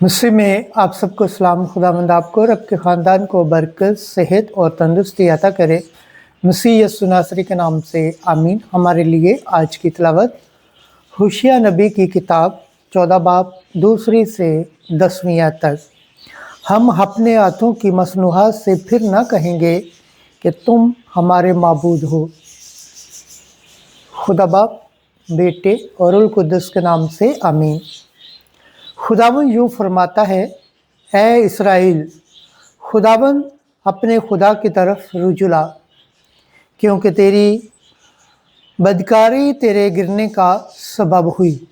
मसीह में आप सबको सलाम। खुदावंद आपको और आपके ख़ानदान को बरकत, सेहत और तंदुरुस्ती अता करे। मसीह यीशु नासरी के नाम से आमीन। हमारे लिए आज की तिलावत होशिया नबी की किताब 14 बाब 2 से 10वीं आयत तक। हम अपने हाथों की मसनूहात से फिर न कहेंगे कि तुम हमारे माबूद हो। खुदा बाप, बेटे और रुल कुद्दुस के नाम से आमीन। खुदावन यूँ फरमाता है, ए इसराइल, खुदावन अपने खुदा की तरफ रुजू ला, क्योंकि तेरी बदकारी तेरे गिरने का सबब हुई।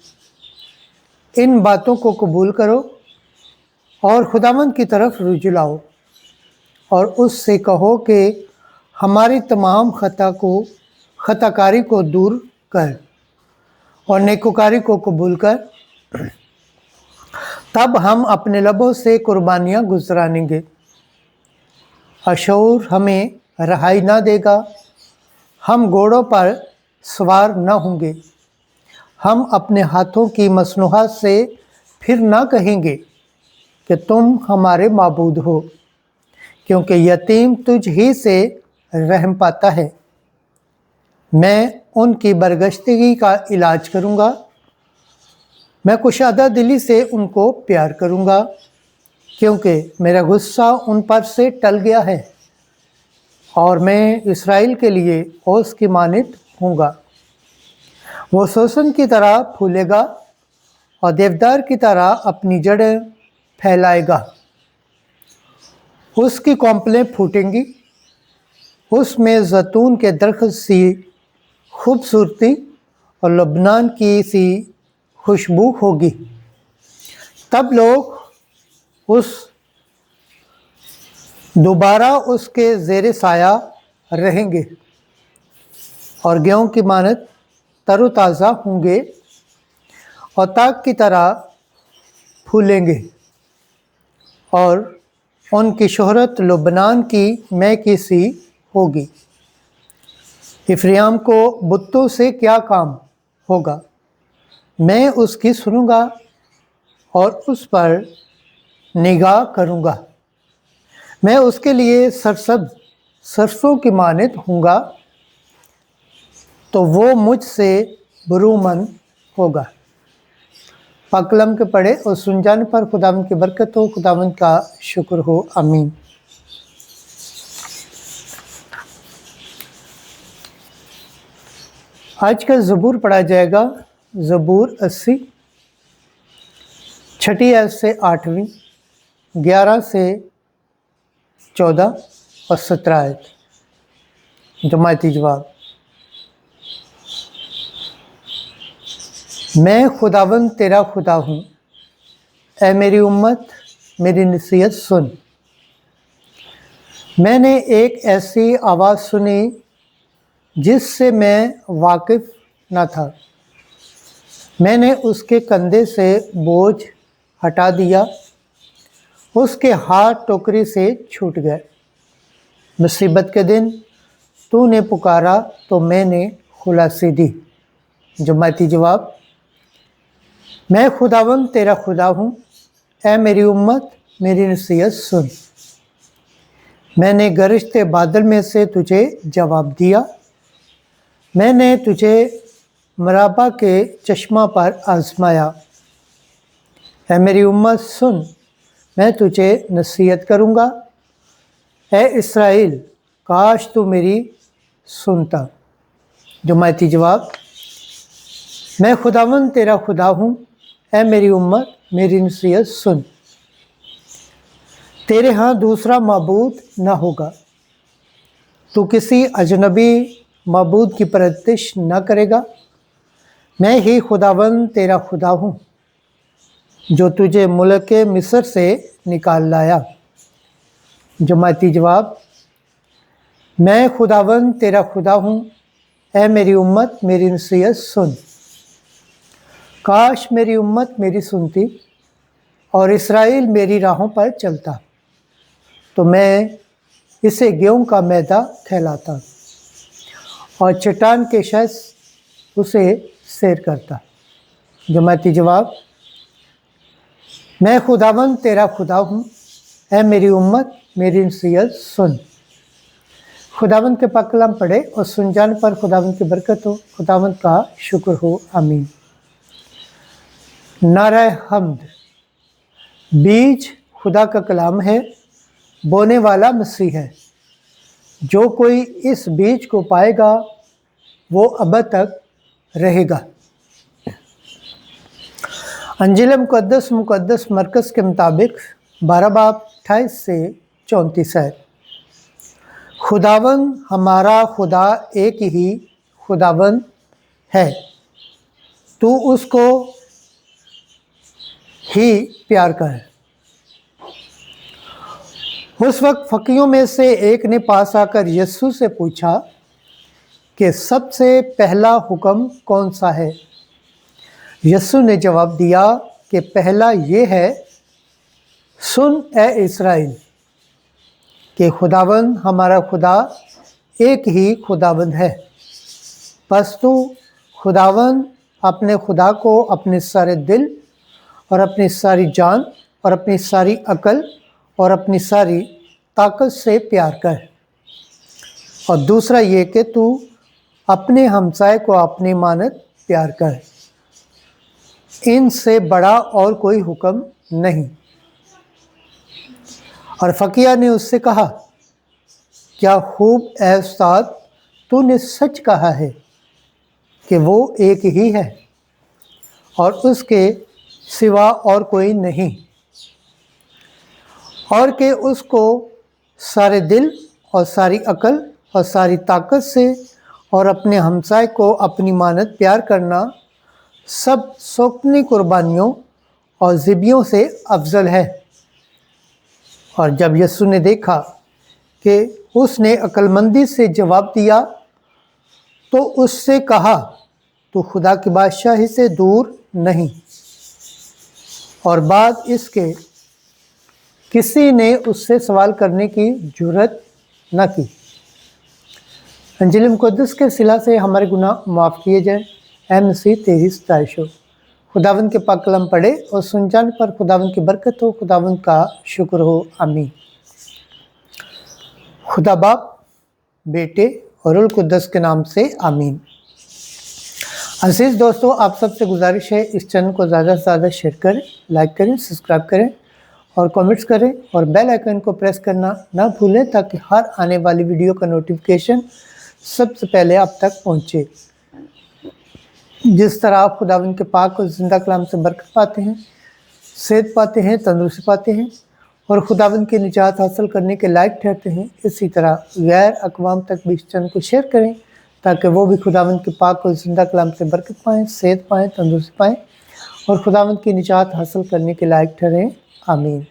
इन बातों को कबूल करो और खुदावन की तरफ रुजू लाओ और उससे कहो कि हमारी तमाम खताकारी को दूर कर और नेकोकारी को कबूल कर। तब हम अपने लबों से कुर्बानियाँ गुजरानेंगे। अशूर हमें रहाई ना देगा। हम घोड़ों पर सवार न होंगे। हम अपने हाथों की मसनूहात से फिर न कहेंगे कि तुम हमारे माबूद हो, क्योंकि यतीम तुझ ही से रहम पाता है। मैं उनकी बरगश्तगी का इलाज करूँगा। मैं कुशादा दिली से उनको प्यार करूँगा, क्योंकि मेरा गुस्सा उन पर से टल गया है और मैं इसराइल के लिए ओस की मानित हूँगा। वो सोसन की तरह फूलेगा और देवदार की तरह अपनी जड़ें फैलाएगा। उसकी कौंपलें फूटेंगी। उसमें जैतून के दरख्त सी खूबसूरती और लबनान की सी खुशबू होगी। तब लोग दोबारा उसके ज़ेरे साया रहेंगे और गेहूं की मानत तरोताज़ा होंगे और ताग की तरह फूलेंगे और उनकी शोहरत लबनान की मैं की सी होगी। इफ्राइम को बुतों से क्या काम होगा? मैं उसकी सुनूंगा और उस पर निगाह करूंगा। मैं उसके लिए सरसों की मानित हूँगा, तो वो मुझसे बरूमंद होगा। पाकलम के पढ़े और सुन जाने पर खुदावंद की बरकत हो, खुदावंद का शुक्र हो। आमीन। आज का ज़बूर पढ़ा जाएगा। ज़बूर 80, 6 आयत से 8वीं, 11 से 14 और 17 आयत। जमायती जवाब। मैं खुदावंद तेरा खुदा हूँ, ऐ मेरी उम्मत मेरी नसीहत सुन। मैंने एक ऐसी आवाज़ सुनी जिससे मैं वाकिफ़ न था। मैंने उसके कंधे से बोझ हटा दिया, उसके हाथ टोकरी से छूट गए। मुसीबत के दिन तूने पुकारा तो मैंने खुलासी दी। जमायती जवाब। मैं खुदावंद तेरा खुदा हूँ, ऐ मेरी उम्मत मेरी नसीहत सुन। मैंने गरजते बादल में से तुझे जवाब दिया। मैंने तुझे मराबा के चश्मा पर आजमाया। ऐ मेरी उम्मत सुन, मैं तुझे नसीहत करूँगा। ऐ इसराइल, काश तू मेरी सुनता। जमायती जवाब। मैं खुदावंद तेरा खुदा हूँ, ऐ मेरी उम्मत मेरी नसीहत सुन। तेरे यहाँ दूसरा माबूद न होगा। तू किसी अजनबी माबूद की परस्तिश न करेगा। मैं ही खुदावंद तेरा खुदा हूँ, जो तुझे मुल्क मिस्र से निकाल लाया। जमायती जवाब। मैं खुदावंद तेरा खुदा हूँ, ऐ मेरी उम्मत मेरी नसीहत सुन। काश मेरी उम्मत मेरी सुनती और इसराइल मेरी राहों पर चलता, तो मैं इसे गेहूं का मैदा कहलाता और चट्टान के शख्स उसे सैर करता। जमायती जवाब। मैं खुदावंद तेरा खुदा हूँ, ऐ मेरी उम्मत मेरी नसीहत सुन। खुदावंद के पाक कलाम पढ़े और सुन जाने पर खुदावंद की बरकत हो। खुदावंद का शुक्र हो, आमीन। नारे हम्द। बीज खुदा का कलाम है, बोने वाला मसीह है। जो कोई इस बीज को पाएगा वो अब तक रहेगा। अंजील मुकद्दस मरकज़ के मुताबिक 12 बाब 28 से 34 है। खुदावंद हमारा खुदा एक ही खुदावंद है, तू उसको ही प्यार कर। उस वक्त फकीरों में से एक ने पास आकर यीशु से पूछा कि सबसे पहला हुक्म कौन सा है? यीशु ने जवाब दिया कि पहला ये है, सुन ए इस्राएल, कि खुदावंद हमारा खुदा एक ही खुदावंद है। बस तू खुदावंद अपने खुदा को अपने सारे दिल और अपनी सारी जान और अपनी सारी अकल और अपनी सारी ताकत से प्यार कर। और दूसरा ये कि तू अपने हमसाए को अपनी मानत प्यार कर। इनसे बड़ा और कोई हुक्म नहीं। और फकीर ने उससे कहा, क्या खूब ऐ उस्ताद, तूने सच कहा है कि वो एक ही है और उसके सिवा और कोई नहीं, और कि उसको सारे दिल और सारी अकल और सारी ताकत से और अपने हमसाए को अपनी मानत प्यार करना सब सौंपनी कुर्बानियों और ज़िबियों से अफजल है। और जब यीशु ने देखा कि उसने अक्लमंदी से जवाब दिया तो उससे कहा, तू खुदा की बादशाही से दूर नहीं। और बाद इसके किसी ने उससे सवाल करने की जुर्रत न की। अंजील मुकद्दस के सिला से हमारे गुनाह माफ़ किए जाए। ऐ मसीह तेरी सताइश हो। खुदावंद के पाक कलाम पढ़े और सुन जाने पर खुदावंद की बरकत हो। खुदावंद का शुक्र हो, आमीन। खुदा बाप, बेटे और रूह कुद्दस के नाम से आमीन। अजीज़ दोस्तों, आप सबसे गुजारिश है इस चैनल को ज़्यादा से ज़्यादा शेयर करें, लाइक करें, सब्सक्राइब करें और कमेंट्स करें और बेल आइकन को प्रेस करना ना भूलें ताकि हर आने वाली वीडियो का नोटिफिकेशन सबसे पहले आप तक पहुँचे। जिस तरह आप खुदावंद के पाक और ज़िंदा कलाम से बरकत पाते हैं, सेहत पाते हैं, तंदुरुस्ती पाते हैं और खुदावंद की निजात हासिल करने के लायक ठहरते हैं, इसी तरह गैर अक़वाम तक भी इस चैनल को शेयर करें ताकि वो भी खुदावंद के पाक और ज़िंदा कलाम से बरकत पाएँ, सेहत पाएँ, तंदुरुस्ती पाएँ और खुदावंद की निजात हासिल करने के लायक ठहरें, आमीन।